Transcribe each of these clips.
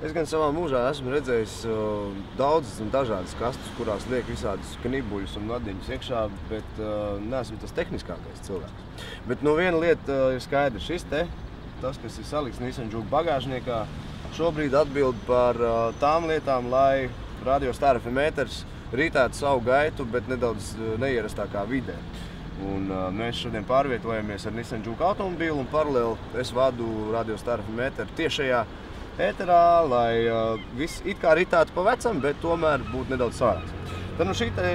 Es gan savā mūžā esmu redzējis daudzas un dažādas kastes, kurās liek visādus knibuļus un vadiņus iekšā, bet neesmu tas tehniskākais cilvēks. Bet viena lieta ir skaidra. Tas, kas ir salikts Nissan Juke bagāžniekā, šobrīd atbild par tām lietām, lai Radio Star FM ēters ritētu savu gaitu, bet nedaudz neierastākā vidē. Un mēs šodien pārvietojamies ar Nissan Juke automobīlu un paralēli es vadu Radio Star FM ēteru tiešajā ēterā, lai viss it kā ritētu pa vecam, bet tomēr būtu nedaudz savādāks. Tad šī te,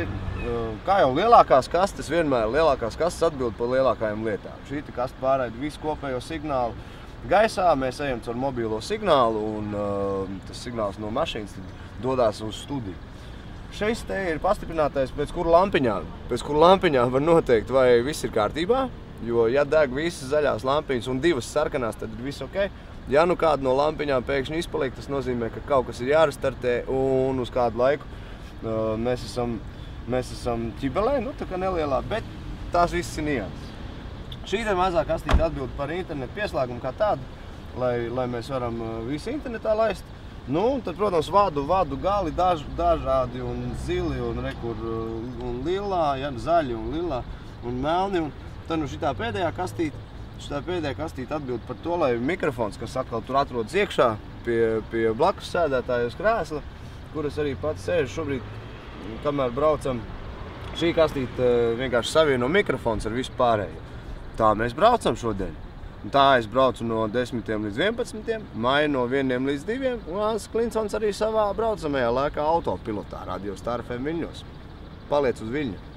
kā jau lielākās kastes, vienmēr lielākās kastes atbild par lielākajām lietām. Šī te kaste pārraida visu kopējo signālu gaisā, mēs ejam caur mobilo signālu un tas signāls no mašīnas dodās uz studiju. Šeit te ir pastiprinātais, pēc kura lampiņām var noteikt, vai viss ir kārtībā, jo ja deg visas zaļās lampiņas un divas sarkanās, tad ir viss ok. Ja kāda no lampiņām pēkšņi izpaliek, tas nozīmē, ka kaut kas ir jārestartē un uz kādu laiku mēs esam ķibelē, tā kā nelielā, bet tās viss ir nianses. Šī te mazā kastīte atbild par internetu pieslēgumu kā tādu, lai mēs varam visu internetā laist. Un tad, protams, vadu gali dažādi un zili un lilā, zaļi un lilā un melni. Un tad šitā pēdējā kastīte atbild par to, lai mikrofons, kas atkal tur atrodas iekšā pie blakus sēdētāja uz krēsla, kuras arī pats sēž šobrīd, kamēr braucam, šī kastīte vienkārši savieno mikrofons ar visu pārējo. Tā mēs braucam šodien. Tā es braucu no 10 līdz 11, Maija no 1 līdz 2, un Ants Klinsons arī savā braucamajā laikā autopilotā Radio Star FM Viļņos. Paliec uz Viļņu!